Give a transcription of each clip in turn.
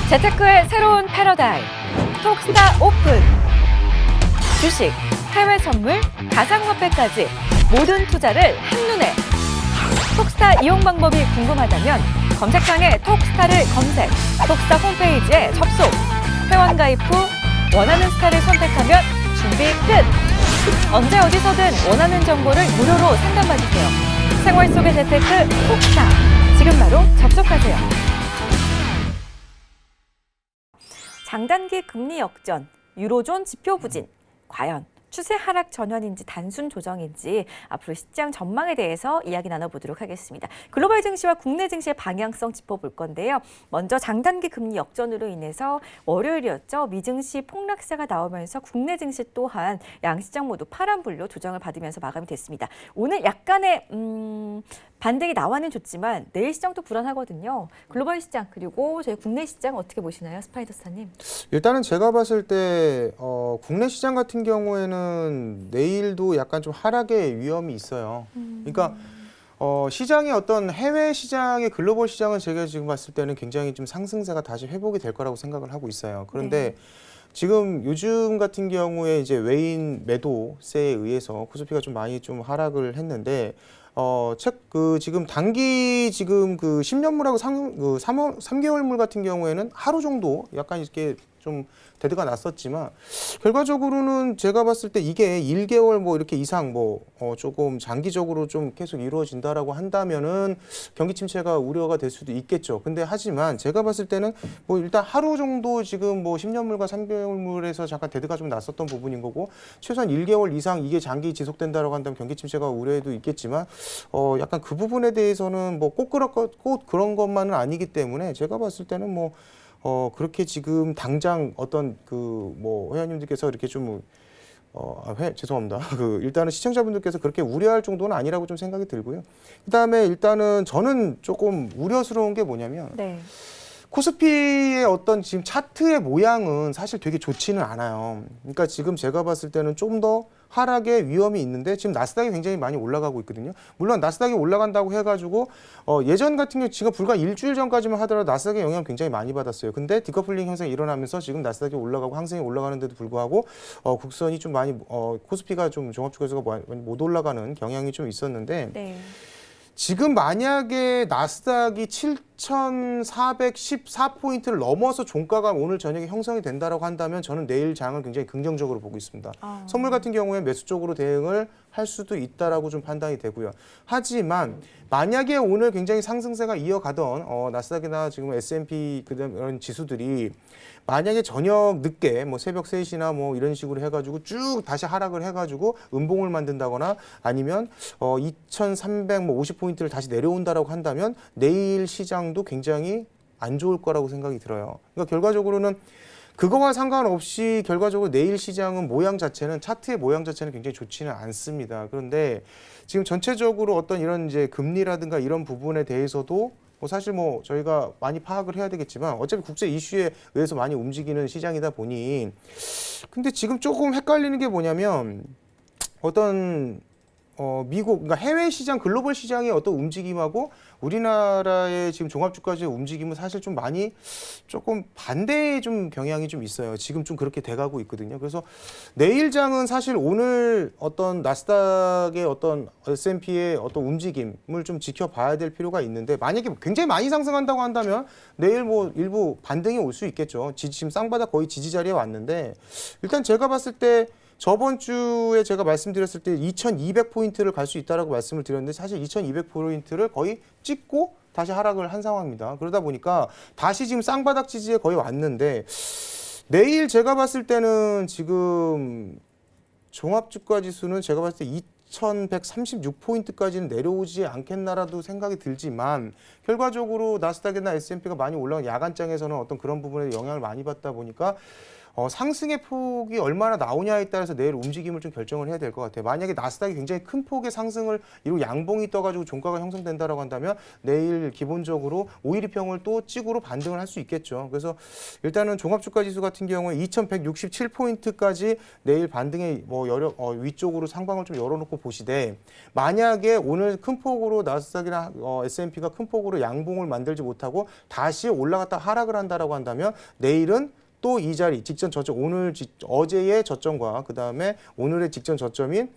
재테크의 새로운 패러다임, 톡스타 오픈. 주식, 해외 선물, 가상화폐까지 모든 투자를 한눈에. 톡스타 이용 방법이 궁금하다면 검색창에 톡스타를 검색, 톡스타 홈페이지에 접속. 회원 가입 후 원하는 스타를 선택하면 준비 끝! 언제 어디서든 원하는 정보를 무료로 상담받으세요. 생활 속의 재테크 톡스타. 지금 바로 접속하세요. 장단기 금리 역전, 유로존 지표 부진. 과연 추세 하락 전환인지 단순 조정인지 앞으로 시장 전망에 대해서 이야기 나눠보도록 하겠습니다. 글로벌 증시와 국내 증시의 방향성 짚어볼 건데요. 먼저 장단기 금리 역전으로 인해서 월요일이었죠. 미증시 폭락세가 나오면서 국내 증시 또한 양시장 모두 파란불로 조정을 받으면서 마감이 됐습니다. 오늘 약간의 반등이 나와는 좋지만 내일 시장도 불안하거든요. 글로벌 시장 그리고 저희 국내 시장 어떻게 보시나요, 스파이더스타님? 일단은 제가 봤을 때 국내 시장 같은 경우에는 내일도 약간 좀 하락의 위험이 있어요. 그러니까 시장의 어떤 해외 시장의 글로벌 시장은 제가 지금 봤을 때는 굉장히 좀 상승세가 다시 회복이 될 거라고 생각을 하고 있어요. 그런데 지금 요즘 같은 경우에 이제 외인 매도세에 의해서 코스피가 좀 많이 좀 하락을 했는데 지금 단기 지금 그 10년물하고 3개월물 같은 경우에는 하루 정도 약간 이렇게 좀 데드가 났었지만 결과적으로는 제가 봤을 때 이게 1개월 뭐 이렇게 이상 조금 장기적으로 좀 계속 이루어진다라고 한다면은 경기 침체가 우려가 될 수도 있겠죠. 근데 하지만 제가 봤을 때는 뭐 일단 하루 정도 지금 뭐 10년물과 3개월물에서 잠깐 데드가 좀 났었던 부분인 거고 최소한 1개월 이상 이게 장기 지속된다라고 한다면 경기 침체가 우려에도 있겠지만 약간 그 부분에 대해서는 뭐 꼭 그런 것만은 아니기 때문에 제가 봤을 때는 뭐 그렇게 지금 당장 어떤 회원님들께서 이렇게 좀 죄송합니다. 일단은 시청자분들께서 그렇게 우려할 정도는 아니라고 좀 생각이 들고요. 그다음에 일단은 저는 조금 우려스러운 게 뭐냐면 코스피의 어떤 지금 차트의 모양은 사실 되게 좋지는 않아요. 그러니까 지금 제가 봤을 때는 좀 더 하락의 위험이 있는데 지금 나스닥이 굉장히 많이 올라가고 있거든요. 물론 나스닥이 올라간다고 해가지고 예전 같은 경우 지금 불과 일주일 전까지만 하더라도 나스닥의 영향을 굉장히 많이 받았어요. 근데 디커플링 현상이 일어나면서 지금 나스닥이 올라가고 항생이 올라가는데도 불구하고 국선이 좀 많이 코스피가 좀 종합주가지수가 못 올라가는 경향이 좀 있었는데 지금 만약에 나스닥이 7,414포인트를 넘어서 종가가 오늘 저녁에 형성이 된다라고 한다면 저는 내일 장을 굉장히 긍정적으로 보고 있습니다. 선물 같은 경우에 매수 쪽으로 대응을 할 수도 있다라고 좀 판단이 되고요. 하지만 만약에 오늘 굉장히 상승세가 이어가던 나스닥이나 지금 S&P 그런 지수들이 만약에 저녁 늦게 뭐 새벽 3시나 뭐 이런 식으로 해가지고 쭉 다시 하락을 해가지고 음봉을 만든다거나 아니면 2,350포인트를 다시 내려온다라고 한다면 내일 시장도 굉장히 안 좋을 거라고 생각이 들어요. 그러니까 결과적으로는 그거와 상관없이 결과적으로 내일 시장은 차트의 모양 자체는 굉장히 좋지는 않습니다. 그런데 지금 전체적으로 어떤 이런 이제 금리라든가 이런 부분에 대해서도 사실 저희가 많이 파악을 해야 되겠지만 어차피 국제 이슈에 의해서 많이 움직이는 시장이다 보니 근데 지금 조금 헷갈리는 게 뭐냐면 어떤 미국, 그러니까 해외 시장, 글로벌 시장의 어떤 움직임하고 우리나라의 지금 종합주가지의 움직임은 사실 좀 많이 조금 반대의 좀 경향이 좀 있어요. 지금 좀 그렇게 돼가고 있거든요. 그래서 내일장은 사실 오늘 어떤 나스닥의 어떤 S&P의 어떤 움직임을 좀 지켜봐야 될 필요가 있는데 만약에 굉장히 많이 상승한다고 한다면 내일 일부 반등이 올 수 있겠죠. 지금 쌍바닥 거의 지지 자리에 왔는데 일단 제가 봤을 때 저번 주에 제가 말씀드렸을 때 2,200포인트를 갈 수 있다라고 말씀을 드렸는데 사실 2,200포인트를 거의 찍고 다시 하락을 한 상황입니다. 그러다 보니까 다시 지금 쌍바닥 지지에 거의 왔는데 내일 제가 봤을 때는 지금 종합주가 지수는 제가 봤을 때 2,136포인트까지는 내려오지 않겠나라도 생각이 들지만 결과적으로 나스닥이나 S&P가 많이 올라온 야간장에서는 어떤 그런 부분에 영향을 많이 받다 보니까 상승의 폭이 얼마나 나오냐에 따라서 내일 움직임을 좀 결정을 해야 될 것 같아요. 만약에 나스닥이 굉장히 큰 폭의 상승을 이루고 양봉이 떠가지고 종가가 형성된다라고 한다면 내일 기본적으로 5일2평을 또 찍으로 반등을 할 수 있겠죠. 그래서 일단은 종합주가지수 같은 경우에 2,167포인트까지 내일 반등의 위쪽으로 상방을 좀 열어놓고 보시되 만약에 오늘 큰 폭으로 나스닥이나 S&P가 큰 폭으로 양봉을 만들지 못하고 다시 올라갔다 하락을 한다라고 한다면 내일은 또 이 자리 직전 저점 어제의 저점과 그다음에 오늘의 직전 저점인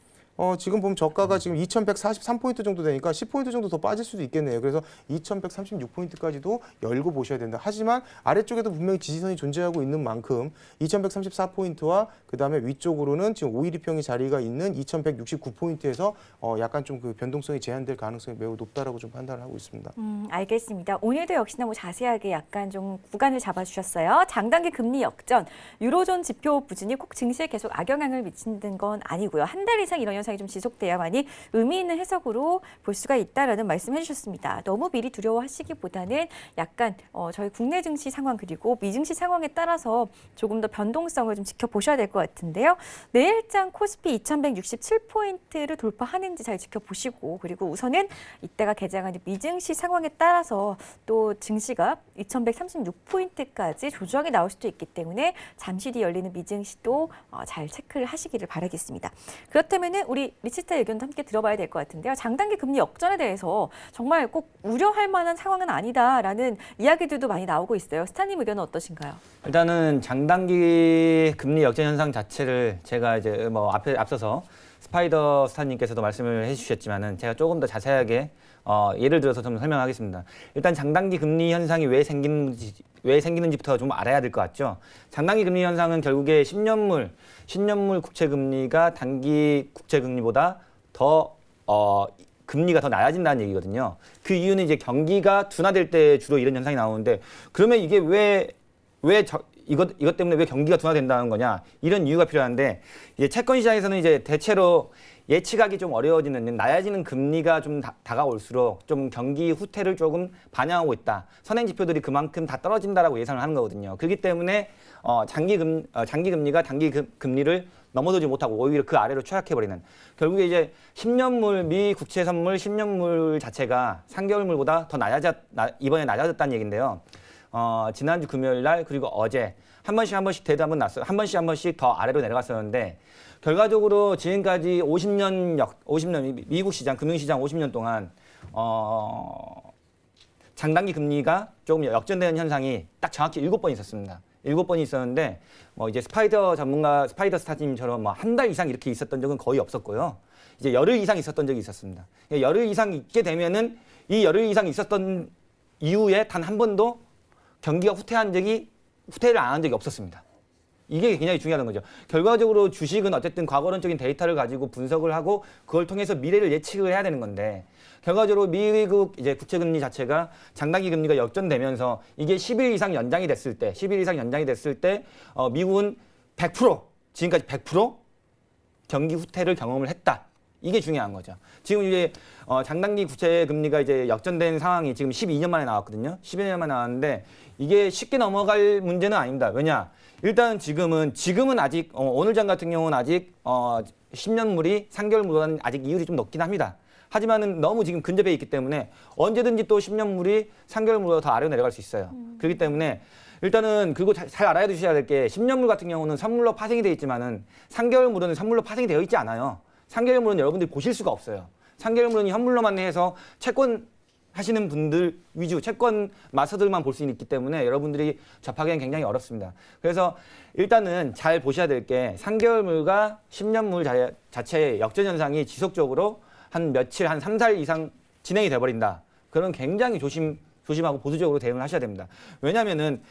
지금 보면 저가가 지금 2,143포인트 정도 되니까 10포인트 정도 더 빠질 수도 있겠네요. 그래서 2,136포인트까지도 열고 보셔야 된다. 하지만 아래쪽에도 분명히 지지선이 존재하고 있는 만큼 2,134포인트와 그다음에 위쪽으로는 지금 5일2평의 자리가 있는 2,169포인트에서 약간 좀 그 변동성이 제한될 가능성이 매우 높다라고 좀 판단을 하고 있습니다. 알겠습니다. 오늘도 역시나 뭐 자세하게 약간 좀 구간을 잡아주셨어요. 장단기 금리 역전, 유로존 지표 부진이 꼭 증시에 계속 악영향을 미치는 건 아니고요. 한 달 이상 이런 현상이 좀 지속돼야만이 의미 있는 해석으로 볼 수가 있다라는 말씀해 주셨습니다. 너무 미리 두려워하시기보다는 약간 저희 국내 증시 상황 그리고 미증시 상황에 따라서 조금 더 변동성을 좀 지켜보셔야 될 것 같은데요. 내일장 코스피 2,167포인트를 돌파하는지 잘 지켜보시고 그리고 우선은 이때가 개장하는 미증시 상황에 따라서 또 증시가 2,136포인트까지 조정이 나올 수도 있기 때문에 잠시 뒤 열리는 미증시도 잘 체크를 하시기를 바라겠습니다. 그렇다면은 우리 리치스타 의견도 함께 들어봐야 될 것 같은데요. 장단기 금리 역전에 대해서 정말 꼭 우려할 만한 상황은 아니다라는 이야기들도 많이 나오고 있어요. 스타님 의견은 어떠신가요? 일단은 장단기 금리 역전 현상 자체를 제가 이제 뭐 앞서서 스파이더 스타님께서도 말씀을 해주셨지만은 제가 조금 더 자세하게 예를 들어서 좀 설명하겠습니다. 일단 장단기 금리 현상이 왜 생기는지부터 좀 알아야 될 것 같죠. 장단기 금리 현상은 결국에 10년물 국채 금리가 단기 국채 금리보다 더 금리가 더 낮아진다는 얘기거든요. 그 이유는 이제 경기가 둔화될 때 주로 이런 현상이 나오는데 그러면 이게 이것 때문에 왜 경기가 둔화된다는 거냐 이런 이유가 필요한데 이제 채권 시장에서는 이제 대체로 예측하기 좀 어려워지는 낮아지는 금리가 좀 다가올수록 좀 경기 후퇴를 조금 반영하고 있다. 선행 지표들이 그만큼 다 떨어진다라고 예상을 하는 거거든요. 그렇기 때문에 장기 금리가 단기 금리를 넘어서지 못하고 오히려 그 아래로 추락해버리는 결국에 이제 10년물 미 국채 선물 10년물 자체가 3개월물보다 더 이번에 낮아졌다는 얘기인데요. 지난주 금요일 날 그리고 어제 한 번씩 대도 한번 났어요. 한 번씩 더 아래로 내려갔었는데 결과적으로 지금까지 50년 미국 시장 금융시장 50년 동안 장단기 금리가 조금 역전되는 현상이 딱 정확히 7번 있었습니다. 7번이 있었는데 이제 스파이더 스타님처럼 한 달 이상 이렇게 있었던 적은 거의 없었고요. 이제 열흘 이상 있었던 적이 있었습니다. 열흘 이상 있게 되면은 이 열흘 이상 있었던 이후에 단 한 번도 경기가 후퇴를 안 한 적이 없었습니다. 이게 굉장히 중요한 거죠. 결과적으로 주식은 어쨌든 과거론적인 데이터를 가지고 분석을 하고 그걸 통해서 미래를 예측을 해야 되는 건데 결과적으로 미국 이제 국채금리 자체가 장단기 금리가 역전되면서 이게 10일 이상 연장이 됐을 때 미국은 100% 지금까지 100% 경기 후퇴를 경험을 했다. 이게 중요한 거죠. 지금 이제 장단기 국채 금리가 이제 역전된 상황이 지금 12년 만에 나왔거든요. 12년 만에 나왔는데 이게 쉽게 넘어갈 문제는 아닙니다. 왜냐? 일단 지금은 아직 오늘 장 같은 경우는 아직 10년물이 3개월물보다는 아직 이율이 좀 높긴 합니다. 하지만은 너무 지금 근접해 있기 때문에 언제든지 또 10년물이 3개월물보다 더 아래로 내려갈 수 있어요. 그렇기 때문에 일단은 그리고 잘 알아야 두셔야 될 게 10년물 같은 경우는 선물로 파생이 되어 있지만은 3개월물은 선물로 파생이 되어 있지 않아요. 3개월물은 여러분들이 보실 수가 없어요. 3개월물은 현물로만 해서 채권 하시는 분들 위주, 채권 마서들만 볼 수 있기 때문에 여러분들이 접하기는 굉장히 어렵습니다. 그래서 일단은 잘 보셔야 될 게 3개월물과 10년물 자체의 역전 현상이 지속적으로 한 며칠, 한 3, 4일 이상 진행이 돼버린다. 그런 굉장히 조심하고 보수적으로 대응을 하셔야 됩니다. 왜냐면은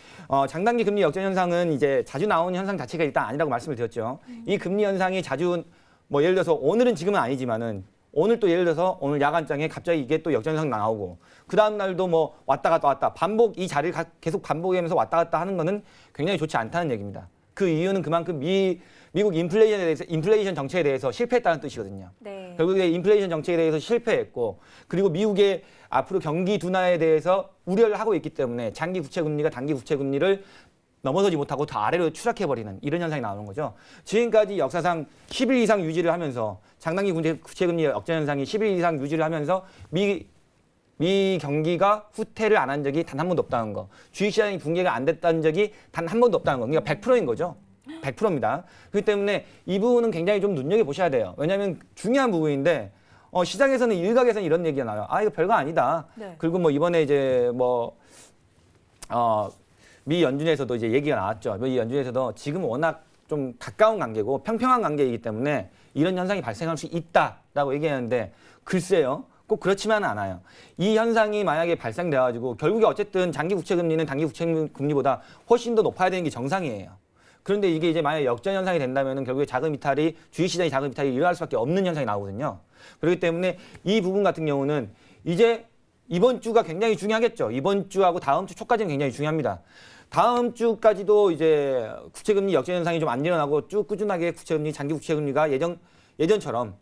장단기 금리 역전 현상은 이제 자주 나오는 현상 자체가 일단 아니라고 말씀을 드렸죠. 이 금리 현상이 자주 예를 들어서 오늘은 지금은 아니지만은 오늘 또 예를 들어서 오늘 야간장에 갑자기 이게 또 역전상 나오고 그 다음 날도 왔다 갔다 반복 이 자리를 계속 반복하면서 왔다 갔다 하는 거는 굉장히 좋지 않다는 얘기입니다. 그 이유는 그만큼 미국 인플레이션 정책에 대해서 실패했다는 뜻이거든요. 네. 결국에 인플레이션 정책에 대해서 실패했고 그리고 미국의 앞으로 경기 둔화에 대해서 우려를 하고 있기 때문에 장기 국채 금리가 단기 국채 금리를 넘어서지 못하고 더 아래로 추락해버리는 이런 현상이 나오는 거죠. 지금까지 역사상 10일 이상 유지를 하면서 장단기 구체금리 역전 현상이 10일 이상 유지를 하면서 미 경기가 후퇴를 안 한 적이 단 한 번도 없다는 거. 주식시장이 붕괴가 안 됐다는 적이 단 한 번도 없다는 거. 그러니까 100%인 거죠. 100%입니다. 그렇기 때문에 이 부분은 굉장히 좀 눈여겨보셔야 돼요. 왜냐하면 중요한 부분인데 시장에서는 일각에서는 이런 얘기가 나와요. 아 이거 별거 아니다. 네. 그리고 뭐 이번에 이제 미 연준에서도 이제 얘기가 나왔죠. 미 연준에서도 지금 워낙 좀 가까운 관계고 평평한 관계이기 때문에 이런 현상이 발생할 수 있다라고 얘기하는데 글쎄요. 꼭 그렇지만은 않아요. 이 현상이 만약에 발생돼가지고 결국에 어쨌든 장기 국채 금리는 단기 국채 금리보다 훨씬 더 높아야 되는 게 정상이에요. 그런데 이게 이제 만약 역전 현상이 된다면은 결국에 자금 이탈이 주식시장의 자금 이탈이 일어날 수밖에 없는 현상이 나오거든요. 그렇기 때문에 이 부분 같은 경우는 이제 이번 주가 굉장히 중요하겠죠. 이번 주하고 다음 주 초까지는 굉장히 중요합니다. 다음 주까지도 이제 국채금리 역전 현상이 좀 안 일어나고 쭉 꾸준하게 국채금리, 장기 국채금리가 예전처럼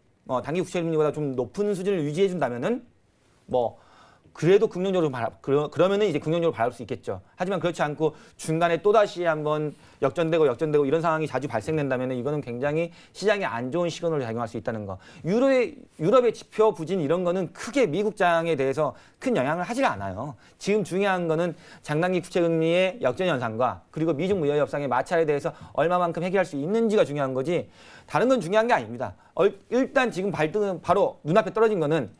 단기 국채금리보다 좀 높은 수준을 유지해 준다면은 그래도 긍정적으로 그러면은 이제 긍정적으로 바랄 수 있겠죠. 하지만 그렇지 않고 중간에 또 다시 한번 역전되고 이런 상황이 자주 발생된다면 이거는 굉장히 시장에 안 좋은 시그널을 작용할 수 있다는 거. 유럽의 지표 부진 이런 거는 크게 미국장에 대해서 큰 영향을 하질 않아요. 지금 중요한 거는 장단기 국채금리의 역전 현상과 그리고 미중 무역 협상의 마찰에 대해서 얼마만큼 해결할 수 있는지가 중요한 거지. 다른 건 중요한 게 아닙니다. 일단 지금 바로 눈앞에 떨어진 거는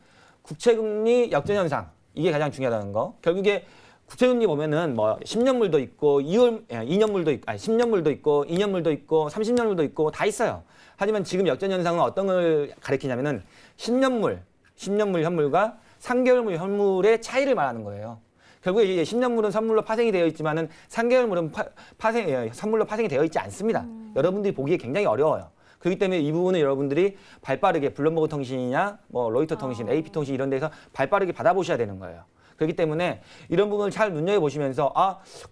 국채금리 역전 현상. 이게 가장 중요하다는 거. 결국에 국채금리 보면은 10년물도 있고 2년물도 있고 10년물도 있고 2년물도 있고 30년물도 있고 다 있어요. 하지만 지금 역전 현상은 어떤 걸 가리키냐면은 10년물 현물과 3개월물 현물의 차이를 말하는 거예요. 결국에 이제 10년물은 선물로 파생이 되어 있지만은 3개월물은 선물로 파생이 되어 있지 않습니다. 여러분들이 보기에 굉장히 어려워요. 그렇기 때문에 이 부분은 여러분들이 발빠르게 블룸버그 통신이냐, 로이터 통신, AP 통신 이런 데서 발빠르게 받아보셔야 되는 거예요. 그렇기 때문에 이런 부분을 잘 눈여겨보시면서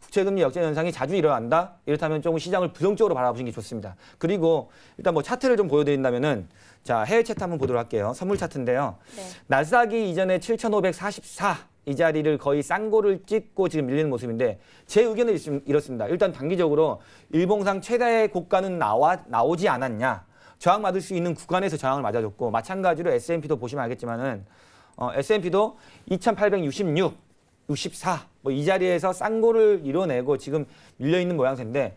국채금리 역전 현상이 자주 일어난다? 이렇다면 조금 시장을 부정적으로 바라보시는 게 좋습니다. 그리고 일단 차트를 좀 보여드린다면은 자, 해외 차트 한번 보도록 할게요. 선물 차트인데요. 네. 나스닥이 이전에 7,544 이 자리를 거의 쌍고를 찍고 지금 밀리는 모습인데 제 의견은 이렇습니다. 일단 단기적으로 일봉상 최다의 고가는 나오지 않았냐. 저항받을 수 있는 구간에서 저항을 맞아줬고 마찬가지로 S&P도 보시면 알겠지만은 S&P도 2,866, 64 이 자리에서 쌍고를 이뤄내고 지금 밀려있는 모양새인데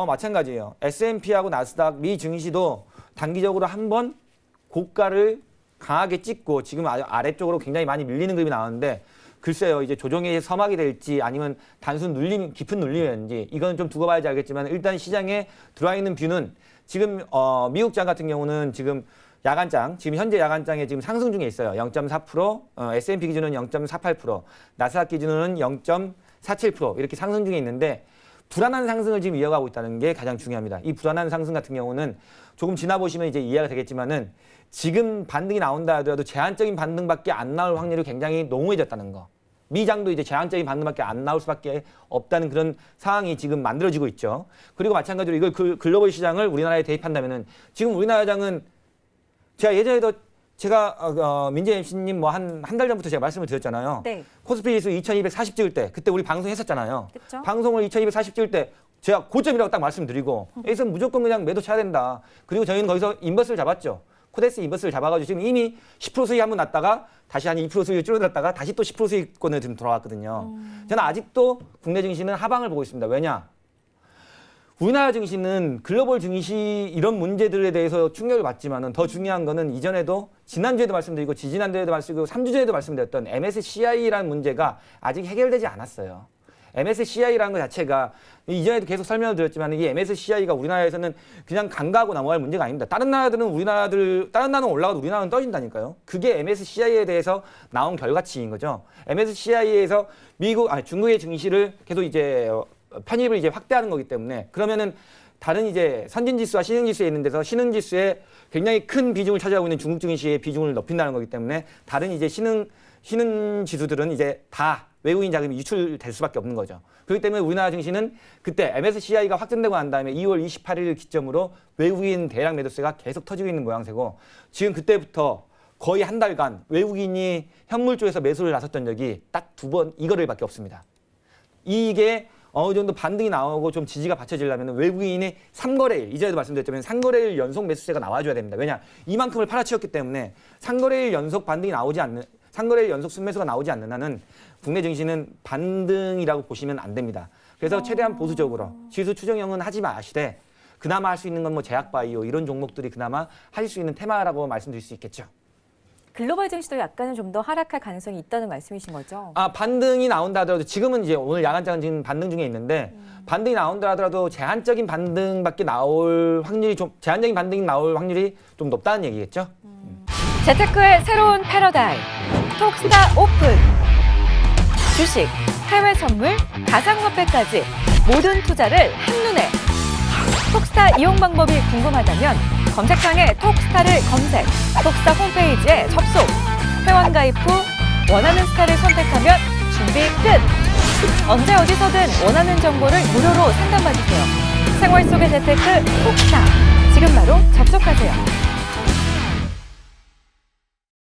마찬가지예요. S&P하고 나스닥 미 증시도 단기적으로 한번 고가를 강하게 찍고 지금 아래쪽으로 굉장히 많이 밀리는 그림이 나오는데 글쎄요, 이제 조정의 서막이 될지 아니면 단순 깊은 눌림이었는지 이건 좀 두고 봐야지 알겠지만 일단 시장에 들어와 있는 뷰는 지금 미국장 같은 경우는 지금 지금 현재 야간장에 지금 상승 중에 있어요. 0.4%, S&P 기준은 0.48%, 나스닥 기준은 0.47% 이렇게 상승 중에 있는데 불안한 상승을 지금 이어가고 있다는 게 가장 중요합니다. 이 불안한 상승 같은 경우는 조금 지나보시면 이제 이해가 되겠지만은 지금 반등이 나온다 하더라도 제한적인 반등밖에 안 나올 확률이 굉장히 농후해졌다는 거. 미장도 이제 제한적인 반등밖에 안 나올 수밖에 없다는 그런 상황이 지금 만들어지고 있죠. 그리고 마찬가지로 이걸 글로벌 시장을 우리나라에 대입한다면은 지금 우리나라 장은 제가 예전에도 민재 MC님 한 달 전부터 제가 말씀을 드렸잖아요. 네. 코스피 지수 2240 찍을 때 그때 우리 방송했었잖아요. 그쵸? 방송을 2240 찍을 때 제가 고점이라고 딱 말씀드리고 여기서 무조건 그냥 매도 쳐야 된다. 그리고 저희는 거기서 인버스를 잡았죠. 코덱스 인버스를 잡아가지고 지금 이미 10% 수익 한번 났다가 다시 한 2% 수익을 줄어들었다가 다시 또 10% 수익권에 지금 돌아왔거든요. 저는 아직도 국내 증시는 하방을 보고 있습니다. 왜냐? 우리나라 증시는 글로벌 증시 이런 문제들에 대해서 충격을 받지만은 더 중요한 거는 이전에도 지난주에도 말씀드리고 지지난주에도 말씀드리고 3주 전에도 말씀드렸던 MSCI라는 문제가 아직 해결되지 않았어요. MSCI라는 것 자체가 이전에도 계속 설명을 드렸지만 이 MSCI가 우리나라에서는 그냥 간과하고 넘어갈 문제가 아닙니다. 다른 나라는 올라가도 우리나라는 떨어진다니까요. 그게 MSCI에 대해서 나온 결과치인 거죠. MSCI에서 중국의 증시를 계속 이제 편입을 이제 확대하는 거기 때문에 그러면은 다른 이제 선진지수와 신흥지수에 있는 데서 신흥지수에 굉장히 큰 비중을 차지하고 있는 중국 증시의 비중을 높인다는 거기 때문에 다른 이제 신흥지수들은 이제 다 외국인 자금이 유출될 수밖에 없는 거죠. 그렇기 때문에 우리나라 증시는 그때 MSCI가 확정되고 난 다음에 2월 28일을 기점으로 외국인 대량 매도세가 계속 터지고 있는 모양새고 지금 그때부터 거의 한 달간 외국인이 현물 쪽에서 매수를 나섰던 적이 딱 2번 이거를밖에 없습니다. 이게 어느 정도 반등이 나오고 좀 지지가 받쳐지려면 외국인이 3거래일, 이전에도 말씀드렸지만 3거래일 연속 매수세가 나와줘야 됩니다. 왜냐? 이만큼을 팔아치웠기 때문에 3거래일 연속 반등이 나오지 않는, 3거래일 연속 순매수가 나오지 않는 한은 국내 증시는 반등이라고 보시면 안 됩니다. 그래서 최대한 보수적으로 지수 추정형은 하지 마시되 그나마 할 수 있는 건 뭐 제약바이오 이런 종목들이 그나마 하실 수 있는 테마라고 말씀드릴 수 있겠죠. 글로벌 증시도 약간은 좀 더 하락할 가능성이 있다는 말씀이신 거죠? 아, 반등이 나온다 하더라도 지금은 이제 오늘 야간장은 지금 반등 중에 있는데 반등이 나온다 하더라도 제한적인 반등밖에 나올 확률이 좀 제한적인 반등이 나올 확률이 좀 높다는 얘기겠죠. 재테크의 새로운 패러다임, 톡스타 오픈. 주식, 해외 선물, 가상화폐까지 모든 투자를 한눈에. 톡스타 이용 방법이 궁금하다면 검색창에 톡스타를 검색, 톡스타 홈페이지에 접속. 회원 가입 후 원하는 스타를 선택하면 준비 끝! 언제 어디서든 원하는 정보를 무료로 상담받으세요. 생활 속의 재테크 톡스타. 지금 바로 접속하세요.